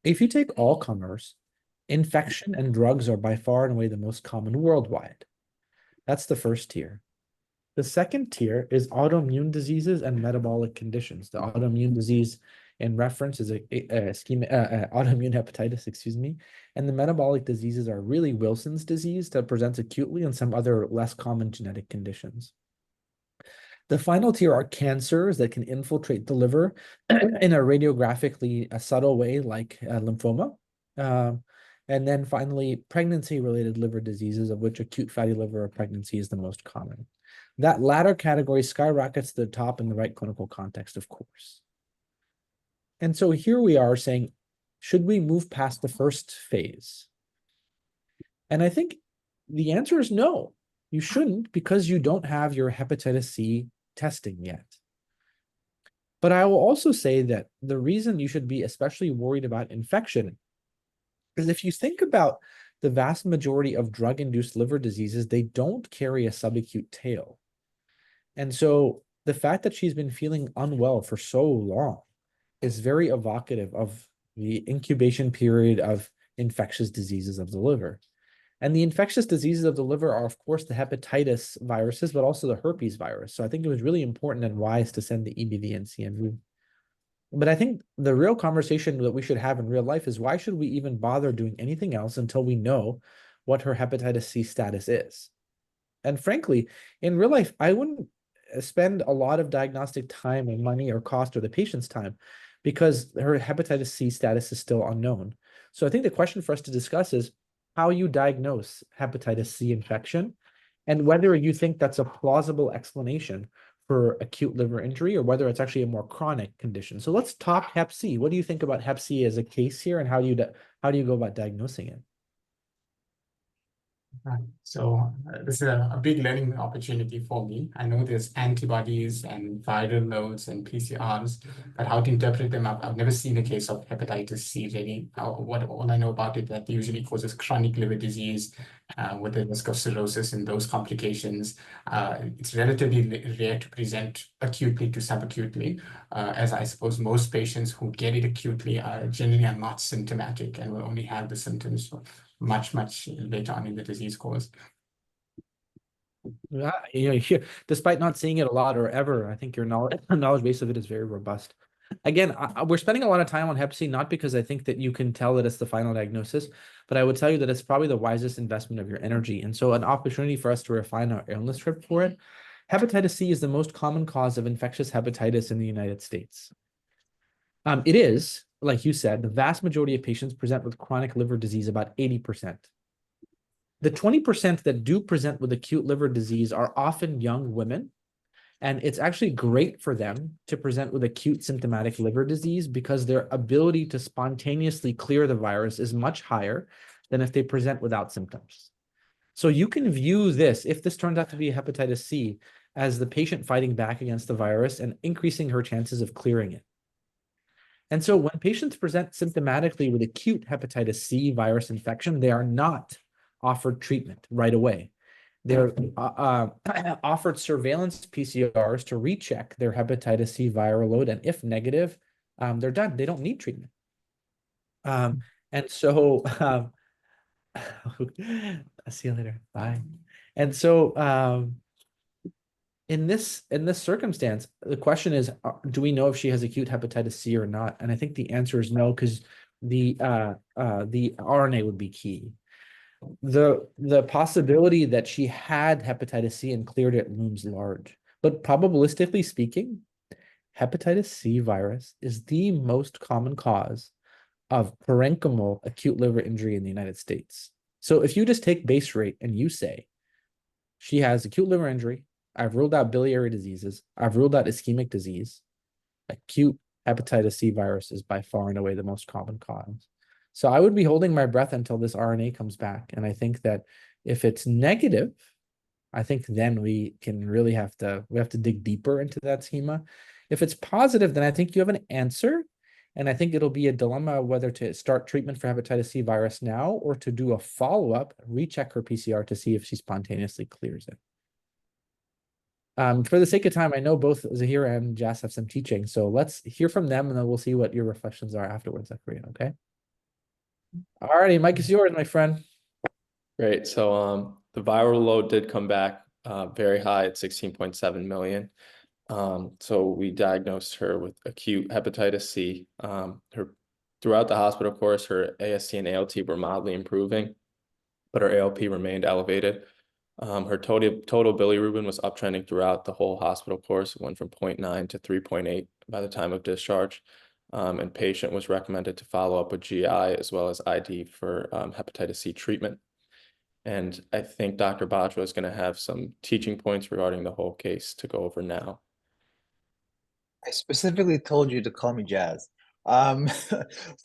If you take all comers, Infection and drugs are by far and away the most common worldwide. That's the first tier. The second tier is autoimmune diseases and metabolic conditions. The autoimmune disease in reference is autoimmune hepatitis, excuse me. And the metabolic diseases are really Wilson's disease that presents acutely and some other less common genetic conditions. The final tier are cancers that can infiltrate the liver in a radiographically subtle way, like lymphoma. And then finally, pregnancy-related liver diseases, of which acute fatty liver or pregnancy is the most common. That latter category skyrockets to the top in the right clinical context, of course. And so here we are saying, should we move past the first phase? And I think the answer is no. You shouldn't, because you don't have your hepatitis C testing yet. But I will also say that the reason you should be especially worried about infection is if you think about the vast majority of drug-induced liver diseases, they don't carry a subacute tail. And so the fact that she's been feeling unwell for so long is very evocative of the incubation period of infectious diseases of the liver. And the infectious diseases of the liver are, of course, the hepatitis viruses, but also the herpes virus. So I think it was really important and wise to send the EBV and CMV. But I think the real conversation that we should have in real life is, why should we even bother doing anything else until we know what her hepatitis C status is? And frankly, in real life, I wouldn't spend a lot of diagnostic time or money or cost or the patient's time, because her hepatitis C status is still unknown. So I think the question for us to discuss is how you diagnose hepatitis C infection, and whether you think that's a plausible explanation for acute liver injury, or whether it's actually a more chronic condition. So let's talk Hep C. What do you think about Hep C as a case here, and how do you go about diagnosing it? Right. So this is a big learning opportunity for me. I know there's antibodies and viral loads and PCRs, but how to interpret them, I've never seen a case of hepatitis C really. All I know about it, that usually causes chronic liver disease with the risk of cirrhosis and those complications. It's relatively rare to present acutely to subacutely, as I suppose most patients who get it acutely generally are not symptomatic and will only have the symptoms much later on in the disease course. Yeah, despite not seeing it a lot or ever, I think your knowledge base of it is very robust. Again, we're spending a lot of time on Hep C, not because I think that you can tell that it's the final diagnosis, but I would tell you that it's probably the wisest investment of your energy. And so an opportunity for us to refine our illness script for it. Hepatitis C is the most common cause of infectious hepatitis in the United States. It is, like you said, the vast majority of patients present with chronic liver disease, about 80%. The 20% that do present with acute liver disease are often young women. And it's actually great for them to present with acute symptomatic liver disease, because their ability to spontaneously clear the virus is much higher than if they present without symptoms. So you can view this, if this turns out to be a hepatitis C, as the patient fighting back against the virus and increasing her chances of clearing it. And so when patients present symptomatically with acute hepatitis C virus infection, they are not offered treatment right away. They're offered surveillance PCRs to recheck their hepatitis C viral load, and if negative, they're done. They don't need treatment. And so, I'll see you later. Bye. And so, in this circumstance, the question is, do we know if she has acute hepatitis C or not? And I think the answer is no, because the RNA would be key. The possibility that she had hepatitis C and cleared it looms large. But probabilistically speaking, hepatitis C virus is the most common cause of parenchymal acute liver injury in the United States. So if you just take base rate and you say, she has acute liver injury, I've ruled out biliary diseases, I've ruled out ischemic disease, acute hepatitis C virus is by far and away the most common cause. So I would be holding my breath until this RNA comes back. And I think that if it's negative, I think then we have to dig deeper into that schema. If it's positive, then I think you have an answer. And I think it'll be a dilemma whether to start treatment for hepatitis C virus now, or to do a follow-up, recheck her PCR to see if she spontaneously clears it. For the sake of time, I know both Zahir and Jas have some teaching. So let's hear from them, and then we'll see what your reflections are afterwards, Zakaria, okay? Alrighty, Mike is yours, my friend. Great. So the viral load did come back very high at 16.7 million. So we diagnosed her with acute hepatitis C. Her throughout the hospital course, her AST and ALT were mildly improving, but her ALP remained elevated. Her total bilirubin was uptrending throughout the whole hospital course. It went from 0.9 to 3.8 by the time of discharge. And patient was recommended to follow up with GI as well as ID for hepatitis C treatment. And I think Dr. Bajwa is going to have some teaching points regarding the whole case to go over now. I specifically told you to call me Jazz. Um,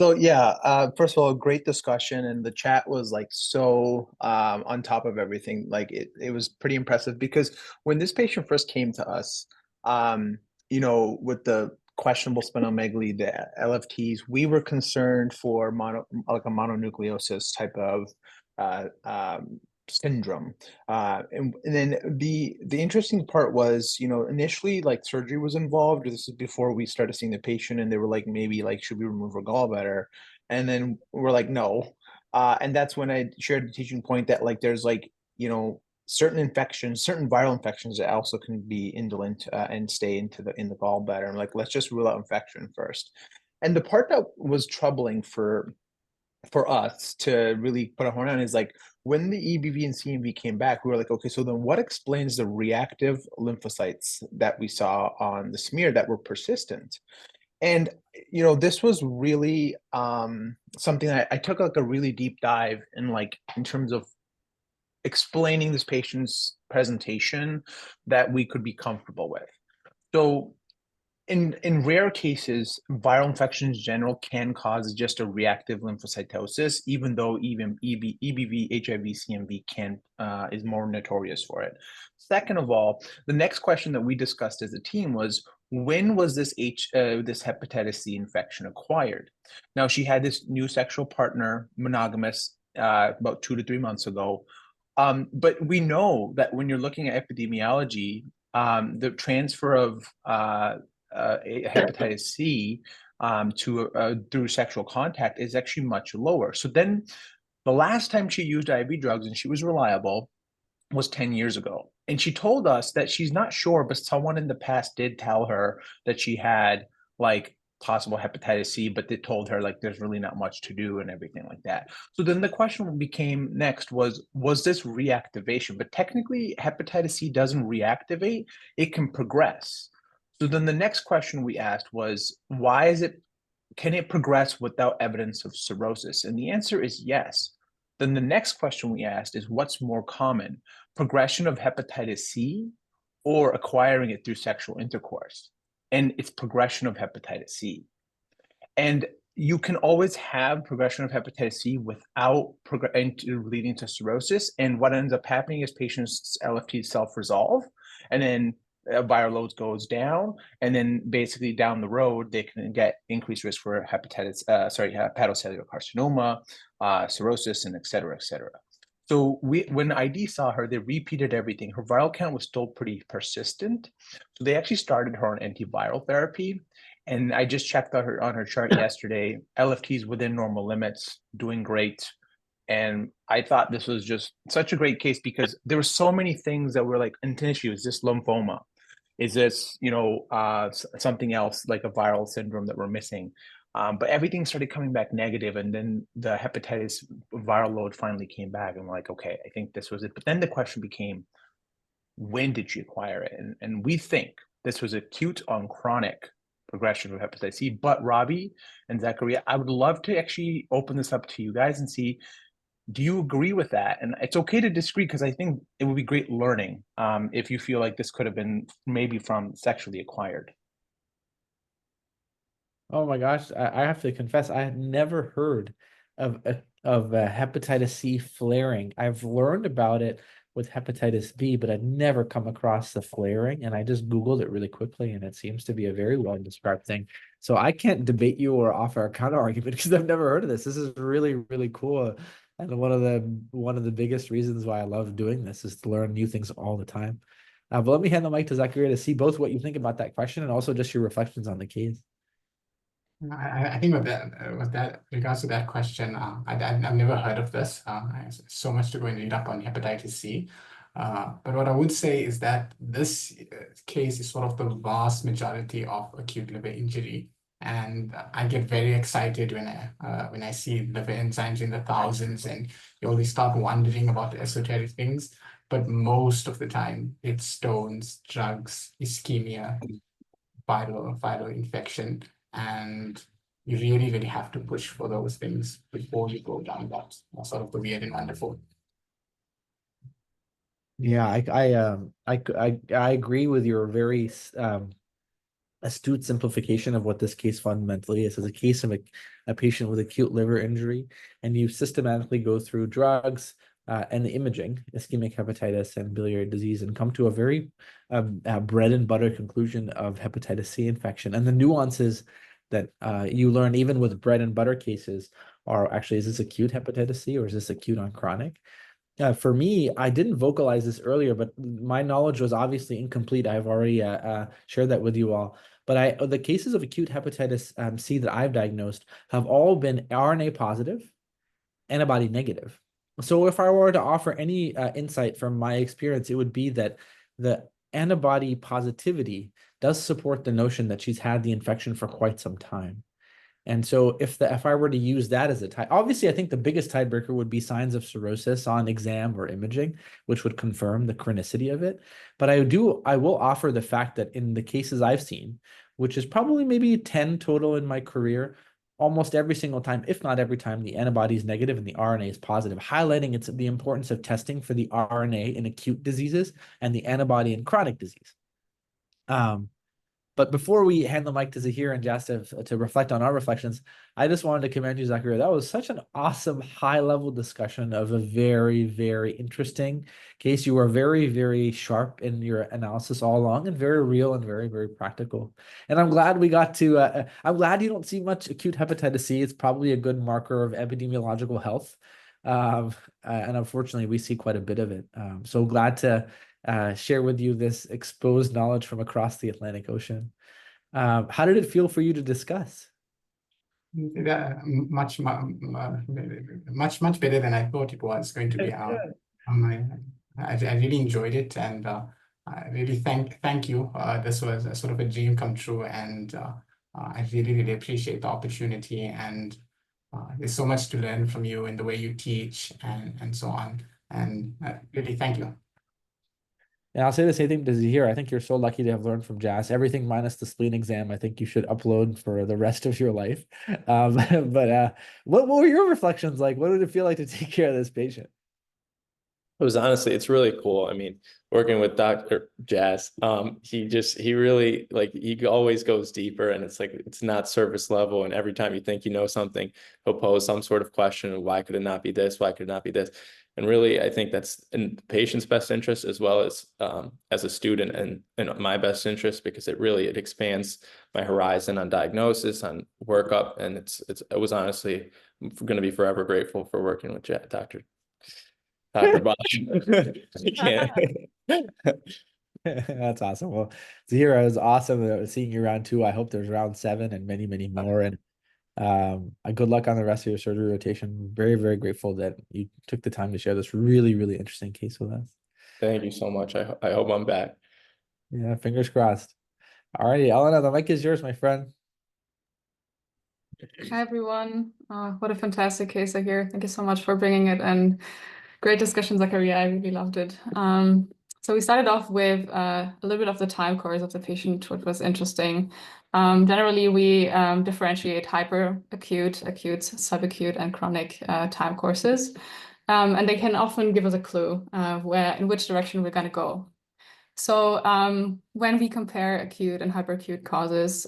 so yeah, first of all, great discussion, and the chat was like so on top of everything. Like it was pretty impressive because when this patient first came to us, you know, with the questionable splenomegaly, the LFTs, we were concerned for like a mononucleosis type of syndrome. And then the interesting part was, you know, initially like surgery was involved. This is before we started seeing the patient, and they were like, maybe like, should we remove her gallbladder? And then we're like, no. And that's when I shared the teaching point that like there's like, you know, certain infections, certain viral infections that also can be indolent and stay into in the gallbladder. I'm like, let's just rule out infection first. And the part that was troubling for us to really put a horn on is like when the EBV and CMV came back, we were like, okay, so then what explains the reactive lymphocytes that we saw on the smear that were persistent? And you know, this was really something I took like a really deep dive in, like in terms of explaining this patient's presentation that we could be comfortable with. So in rare cases, viral infections in general can cause just a reactive lymphocytosis, even though even EBV, HIV, CMV can is more notorious for it. Second of all, the next question that we discussed as a team was, when was this this hepatitis C infection acquired? Now, she had this new sexual partner, monogamous, about 2 to 3 months ago. But we know that when you're looking at epidemiology, the transfer of hepatitis C through sexual contact is actually much lower. So then the last time she used IV drugs and she was reliable was 10 years ago. And she told us that she's not sure, but someone in the past did tell her that she had like possible hepatitis C, but they told her like there's really not much to do and everything like that. So then the question became next was this reactivation? But technically, hepatitis C doesn't reactivate, it can progress. So then the next question we asked was, can it progress without evidence of cirrhosis? And the answer is yes. Then the next question we asked is, what's more common, progression of hepatitis C or acquiring it through sexual intercourse? And it's progression of hepatitis C. And you can always have progression of hepatitis C without leading to cirrhosis. And what ends up happening is patients' LFTs self-resolve, and then viral loads goes down, and then basically down the road they can get increased risk for hepatocellular carcinoma, cirrhosis, and et cetera, et cetera. So when ID saw her, they repeated everything. Her viral count was still pretty persistent, so they actually started her on antiviral therapy. And I just checked on her chart yesterday. LFTs within normal limits, doing great. And I thought this was just such a great case because there were so many things that were like, initially, is this lymphoma? Is this, you know, something else like a viral syndrome that we're missing? But everything started coming back negative, and then the hepatitis viral load finally came back, and we're like, okay, I think this was it. But then the question became, when did she acquire it? And we think this was acute on chronic progression of hepatitis C. But Rabih and Zachariah, I would love to actually open this up to you guys and see, do you agree with that? And it's okay to disagree, because I think it would be great learning if you feel like this could have been maybe from sexually acquired. Oh my gosh, I have to confess, I had never heard of hepatitis C flaring. I've learned about it with hepatitis B, but I'd never come across the flaring. And I just Googled it really quickly, and it seems to be a very well described thing. So I can't debate you or offer a counter argument because I've never heard of this. This is really, really cool. And one of the biggest reasons why I love doing this is to learn new things all the time. But let me hand the mic to Zachariah to see both what you think about that question and also just your reflections on the case. I think with that regards to that question, I've never heard of this. So much to go and read up on hepatitis C. But what I would say is that this case is sort of the vast majority of acute liver injury. And I get very excited when I see liver enzymes in the thousands, and you always start wondering about the esoteric things. But most of the time, it's stones, drugs, ischemia, viral infection, and you really, really have to push for those things before you go down that sort of the weird and wonderful. Yeah, I agree with your very astute simplification of what this case fundamentally is. It's a case of a patient with acute liver injury, and you systematically go through drugs and the imaging, ischemic hepatitis and biliary disease, and come to a very bread and butter conclusion of hepatitis C infection. And the nuances that you learn even with bread and butter cases are actually, is this acute hepatitis C or is this acute on chronic? For me, I didn't vocalize this earlier, but my knowledge was obviously incomplete. I've already shared that with you all. But the cases of acute hepatitis C that I've diagnosed have all been RNA positive, antibody negative. So if I were to offer any insight from my experience, it would be that the antibody positivity does support the notion that she's had the infection for quite some time. And so if I were to use that as a tie, obviously I think the biggest tiebreaker would be signs of cirrhosis on exam or imaging, which would confirm the chronicity of it. But I will offer the fact that in the cases I've seen, which is probably maybe 10 total in my career, almost every single time, if not every time, the antibody is negative and the RNA is positive, highlighting the importance of testing for the RNA in acute diseases and the antibody in chronic disease. But before we hand the mic to Zahir and Jas to reflect on our reflections, I just wanted to commend you, Zachary. That was such an awesome high-level discussion of a very, very interesting case. You were very, very sharp in your analysis all along and very real and very, very practical. And I'm glad we got to, I'm glad you don't see much acute hepatitis C. It's probably a good marker of epidemiological health. And unfortunately, we see quite a bit of it. So glad to share with you this exposed knowledge from across the Atlantic Ocean. How did it feel for you to discuss? Much better than I thought it was going to be. I really enjoyed it, and I really thank you. This was a sort of a dream come true, and I really, really appreciate the opportunity. And there's so much to learn from you in the way you teach and so on. And really thank you. And I'll say the same thing to Zahir. I think you're so lucky to have learned from Jas. Everything minus the spleen exam, I think you should upload for the rest of your life. But what were your reflections like? What did it feel like to take care of this patient? It was honestly, it's really cool. I mean, working with Dr. Jas, he really, like, he always goes deeper, and it's like, it's not surface level. And every time you think you know something, he'll pose some sort of question of why could it not be this? Why could it not be this? And really, I think that's in the patient's best interest as well as a student and in my best interest, because it expands my horizon on diagnosis, on workup. And it was honestly, I'm going to be forever grateful for working with Dr. Bosch. That's awesome. Well, Zahir, it was awesome seeing you round 2. I hope there's round 7 and many, many more. And good luck on the rest of your surgery rotation. Very, very grateful that you took the time to share this really, really interesting case with us. Thank you so much. I hope I'm back. Yeah, fingers crossed. All righty, Elena, the mic is yours, my friend. Hi, everyone. What a fantastic case I hear. Thank you so much for bringing it, and great discussion, Zachariah. I really loved it. So we started off with a little bit of the time course of the patient, which was interesting. Generally, we differentiate hyperacute, acute, subacute, and chronic time courses. And they can often give us a clue in which direction we're going to go. So when we compare acute and hyperacute causes,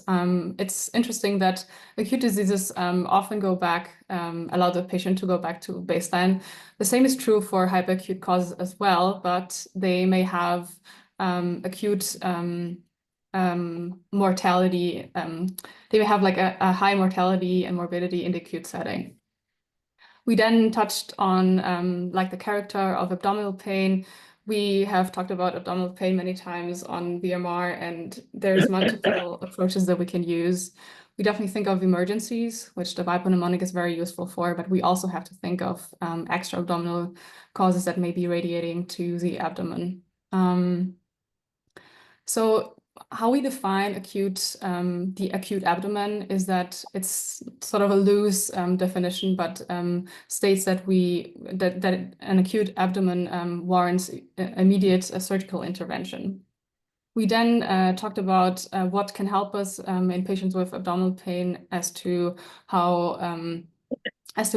it's interesting that acute diseases often go back, allow the patient to go back to baseline. The same is true for hyperacute causes as well, but they may have acute mortality. They may have like a high mortality and morbidity in the acute setting. We then touched on like the character of abdominal pain. We have talked about abdominal pain many times on VMR, and there's multiple approaches that we can use. We definitely think of emergencies, which the bipneumonic is very useful for, but we also have to think of extra abdominal causes that may be radiating to the abdomen. So how we define the acute abdomen is that it's sort of a loose definition, but states that that an acute abdomen warrants immediate surgical intervention. We then talked about what can help us in patients with abdominal pain as to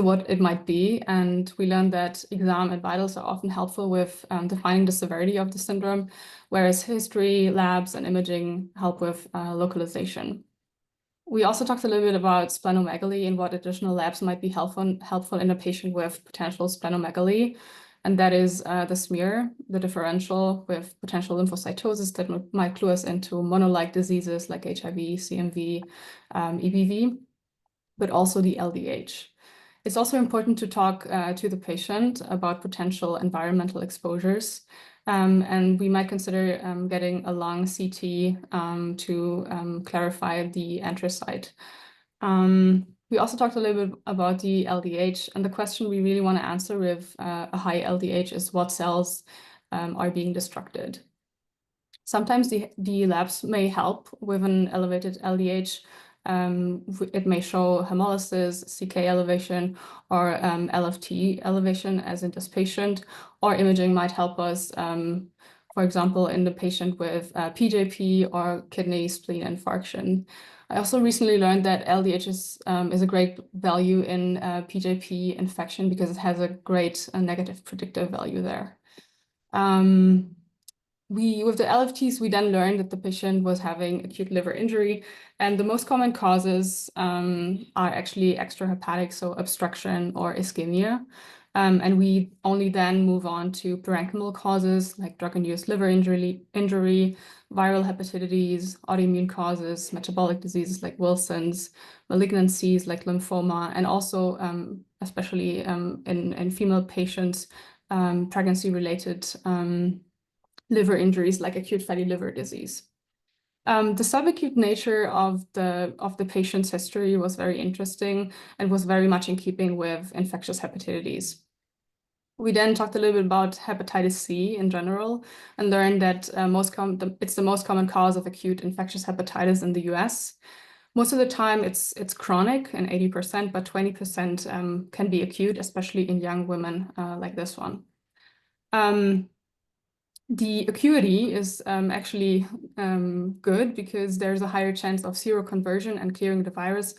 what it might be. And we learned that exam and vitals are often helpful with defining the severity of the syndrome, whereas history, labs, and imaging help with localization. We also talked a little bit about splenomegaly and what additional labs might be helpful in a patient with potential splenomegaly. And that is the smear, the differential with potential lymphocytosis that might clue us into mono-like diseases like HIV, CMV, EBV, but also the LDH. It's also important to talk to the patient about potential environmental exposures. And we might consider getting a lung CT to clarify the anthracite. We also talked a little bit about the LDH, and the question we really want to answer with a high LDH is what cells are being destructed. Sometimes the labs may help with an elevated LDH. It may show hemolysis, CK elevation, or LFT elevation, as in this patient, or imaging might help us, for example, in the patient with PJP or kidney spleen infarction. I also recently learned that LDH is a great value in PJP infection because it has a great negative predictive value there. With the LFTs, we then learned that the patient was having acute liver injury, and the most common causes are actually extrahepatic, so obstruction or ischemia. And we only then move on to parenchymal causes like drug-induced liver injury, viral hepatitis, autoimmune causes, metabolic diseases like Wilson's, malignancies like lymphoma, and also, especially in female patients, pregnancy-related liver injuries like acute fatty liver disease. The subacute nature of the patient's history was very interesting and was very much in keeping with infectious hepatitis. We then talked a little bit about hepatitis C in general and learned that it's the most common cause of acute infectious hepatitis in the US. Most of the time it's chronic in 80%, but 20% can be acute, especially in young women like this one. The acuity is actually good because there's a higher chance of seroconversion and clearing the virus.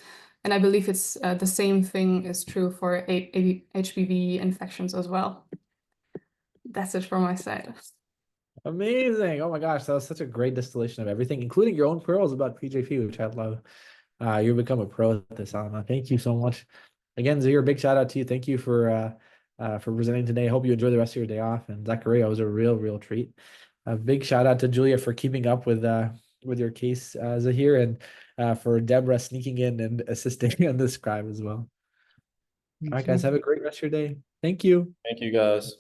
And I believe it's the same thing is true for HBV infections as well. That's it from my side. Amazing. Oh my gosh, that was such a great distillation of everything, including your own pearls about PJP, which I love. You've become a pro at this, Anna. Thank you so much. Again, Zahir, big shout out to you. Thank you for presenting today. Hope you enjoy the rest of your day off. And Zachariah, it was a real treat. A big shout out to Julia for keeping up with your case, Zahir, and for Deborah sneaking in and assisting on the scribe as well. All right, guys, have a great rest of your day. Thank you. Thank you, guys.